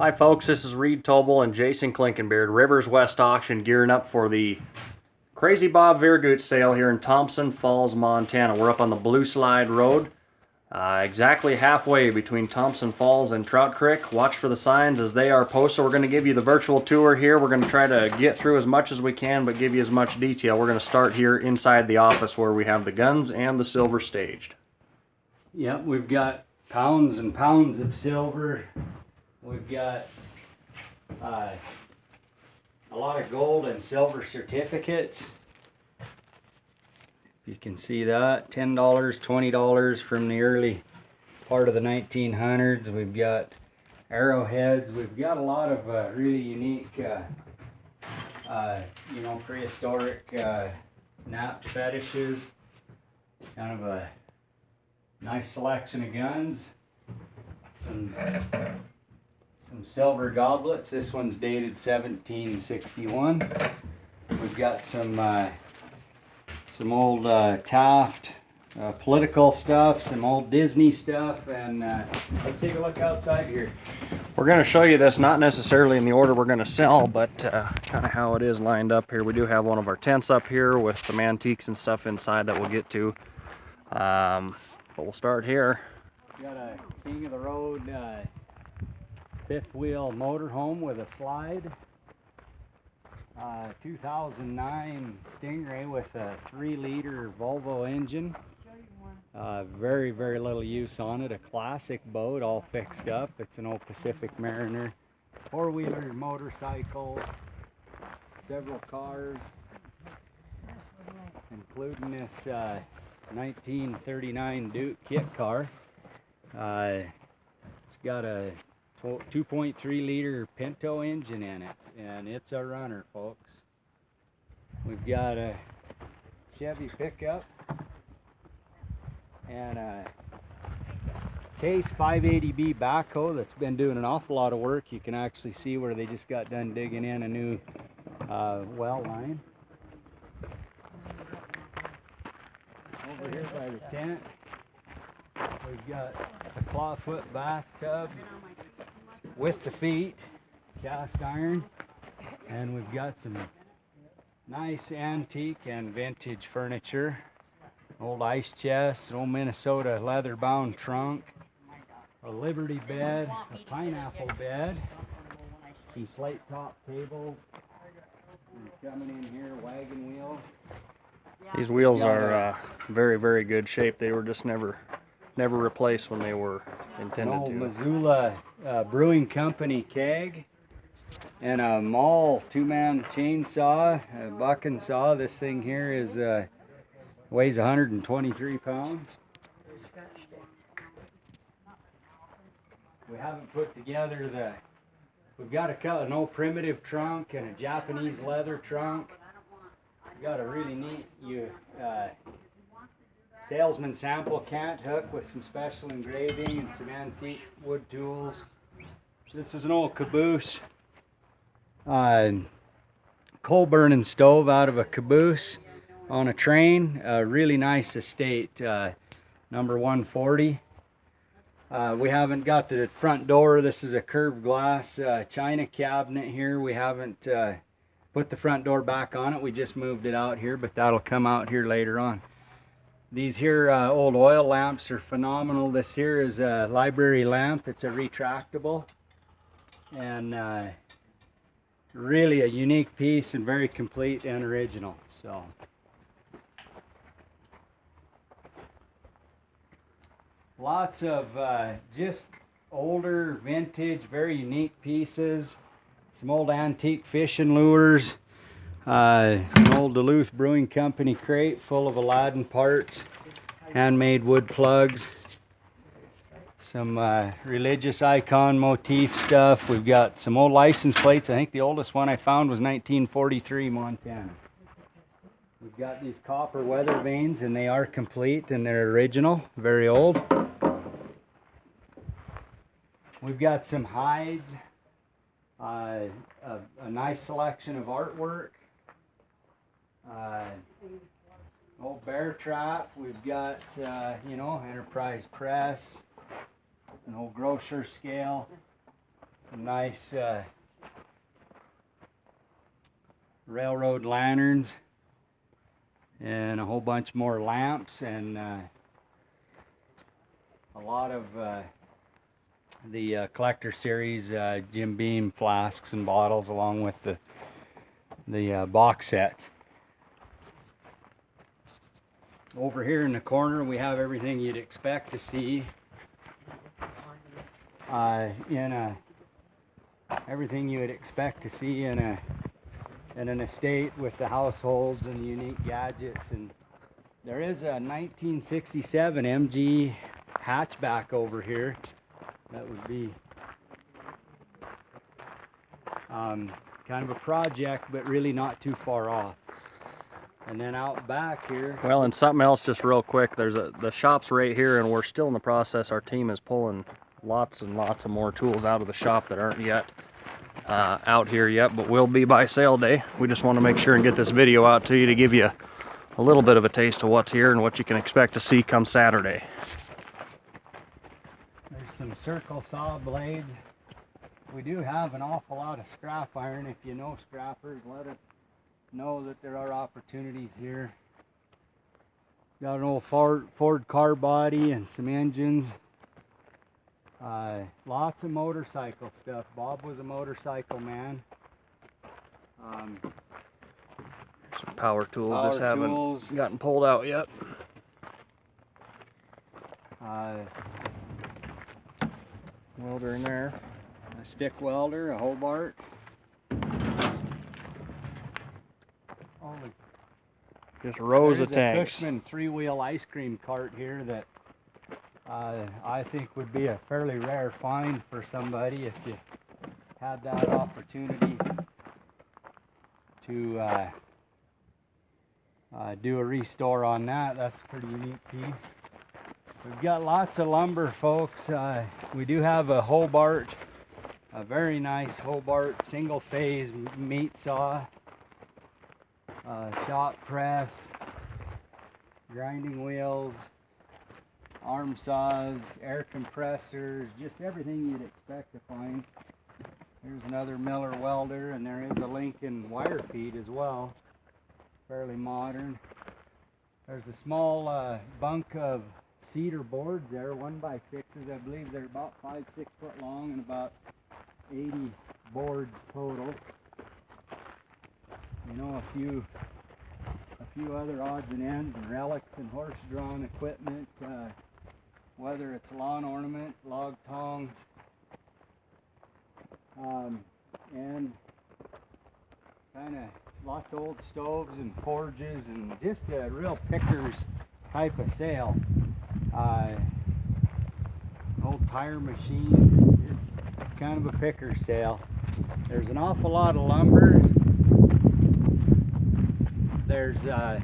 Hi folks, this is Reed Tobel and Jason Klinkenbeard, Rivers West Auction, gearing up for the Crazy Bob Virgoot sale here in Thompson Falls, Montana. We're up on the Blue Slide Road, exactly halfway between Thompson Falls and Trout Creek. Watch for the signs as they are posted. We're going to give you the virtual tour here. We're going to try to get through as much as we can, but give you as much detail. We're going to start here inside the office where we have the guns and the silver staged. Yep, we've got pounds and pounds of silver. We've got a lot of gold and silver certificates. You can see that, $10, $20 from the early part of the 1900s. We've got arrowheads. We've got a lot of really unique, prehistoric napped fetishes. Kind of a nice selection of guns. Some silver goblets. This one's dated 1761. We've got some old Taft political stuff, some old Disney stuff, and let's take a look outside here. We're going to show you this, not necessarily in the order we're going to sell, but kind of how it is lined up here. We do have one of our tents up here with some antiques and stuff inside that we'll get to. But we'll start here. We got a king of the road fifth wheel motorhome with a slide. 2009 Stingray with a 3-liter Volvo engine. Very little use on it. A classic boat, all fixed up. It's an old Pacific Mariner. 4-wheeler motorcycles, several cars, including this 1939 Duke kit car. It's got a 2.3-liter Pinto engine in it, and it's a runner, folks. We've got a Chevy pickup and a Case 580B backhoe that's been doing an awful lot of work. You can actually see where they just got done digging in a new well line. Over here by the tent, we've got a clawfoot bathtub with the feet, cast iron, and we've got some nice antique and vintage furniture. Old ice chest, an old Minnesota leather-bound trunk, a Liberty bed, a pineapple bed, some slate top tables, and coming in here, wagon wheels. These wheels are very good shape. They were just never replaced when they were intended An old to. Missoula Brewing Company keg, and a Maul 2-man chainsaw, a bucking saw. This thing here is weighs 123 pounds. We haven't put together we've got an old primitive trunk and a Japanese leather trunk. We've got a really neat salesman sample cant hook with some special engraving and some antique wood tools. This is an old caboose, coal burning stove out of a caboose on a train. A really nice estate, number 140. We haven't got the front door. This is a curved glass china cabinet here. We haven't put the front door back on it. We just moved it out here, but that'll come out here later on. These here old oil lamps are phenomenal. This here is a library lamp. It's a retractable, and really a unique piece and very complete and original. So lots of just older, vintage, very unique pieces. Some old antique fishing lures. An old Duluth Brewing Company crate full of Aladdin parts, handmade wood plugs, some religious icon motif stuff. We've got some old license plates. I think the oldest one I found was 1943 Montana. We've got these copper weather vanes, and they are complete and they're original, very old. We've got some hides, a nice selection of artwork. Old bear trap. We've got, Enterprise Press, an old grocer scale, Some nice railroad lanterns and a whole bunch more lamps and a lot of the collector series Jim Beam flasks and bottles, along with the box sets. Over here in the corner we have everything you'd expect to see everything you would expect to see in an estate, with the households and the unique gadgets. And there is a 1967 MG hatchback over here that would be kind of a project, but really not too far off. And then out back here, Well, and something else just real quick, the shop's right here, and we're still in the process. Our team is pulling lots and lots of more tools out of the shop that aren't yet out here yet, but will be by sale day. We just want to make sure and get this video out to you to give you a little bit of a taste of what's here and what you can expect to see come Saturday. there's some circle saw blades. We do have an awful lot of scrap iron. If you know scrappers, let us know that there are opportunities here. Got an old Ford car body and some engines. Lots of motorcycle stuff. Bob was a motorcycle man. Some power tools Power just haven't tools. gotten pulled out yet. Welder in there. A stick welder, a Hobart. Just rows of There's a tanks. Cushman 3-wheel ice cream cart here that I think would be a fairly rare find for somebody if you had that opportunity to do a restore on that. That's a pretty unique piece. We've got lots of lumber, folks. We do have a Hobart, a very nice Hobart single phase meat saw, shop press, grinding wheels, arm saws, air compressors, just everything you'd expect to find. Here's another Miller welder, and there is a Lincoln wire feed as well, fairly modern. There's a small bunk of cedar boards there, 1x6s. I believe they're about 5-6 foot long and about 80 boards total. You know, a few other odds and ends and relics and horse-drawn equipment, whether it's lawn ornament, log tongs, and kind of lots of old stoves and forges, and just a real picker's type of sale. Old tire machine, it's kind of a picker's sale. There's an awful lot of lumber. There's a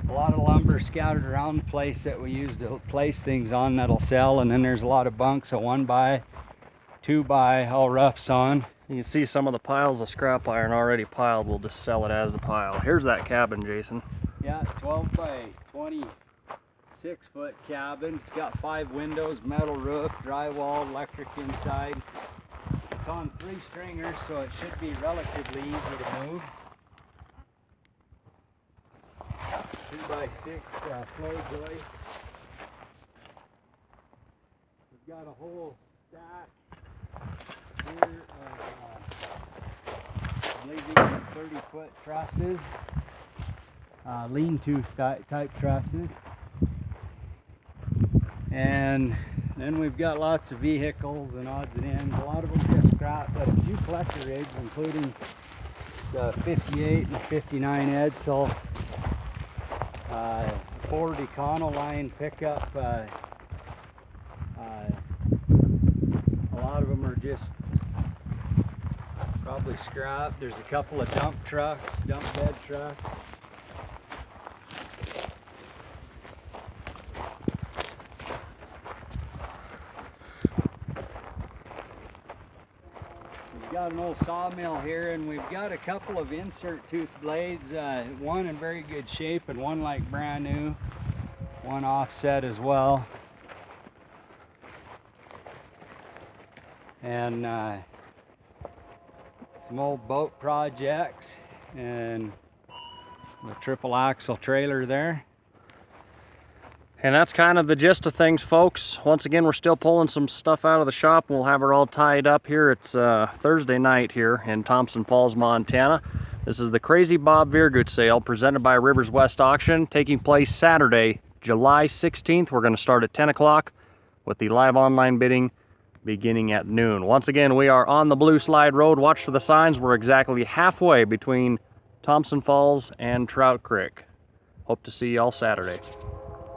lot of lumber scattered around the place that we use to place things on that'll sell, and then there's a lot of bunks, a 1x, 2x, all roughs on. You can see some of the piles of scrap iron already piled. We'll just sell it as a pile. Here's that cabin, Jason. Yeah, 12x 26 foot cabin. It's got 5 windows, metal roof, drywall, electric inside. It's on 3 stringers, so it should be relatively easy to move. 2x6 floor joists. We've got a whole stack here of, I believe these are 30-foot trusses, lean-to type trusses. And then we've got lots of vehicles and odds and ends. A lot of them just scrap, but a few collector rigs, including this 58 and 59 Edsel. Ford Econoline pickup. A lot of them are just probably scrap. There's a couple of dump trucks, dump bed trucks. We've got an old sawmill here, and we've got a couple of insert tooth blades, one in very good shape and one like brand new, one offset as well. and some old boat projects, and the triple axle trailer there. And that's kind of the gist of things, folks. Once again, we're still pulling some stuff out of the shop. We'll have it all tied up here. It's Thursday night here in Thompson Falls, Montana. This is the Crazy Bob Veergood sale presented by Rivers West Auction, taking place Saturday, July 16th. We're going to start at 10 o'clock with the live online bidding beginning at noon. Once again, we are on the Blue Slide Road. Watch for the signs. We're exactly halfway between Thompson Falls and Trout Creek. Hope to see y'all Saturday.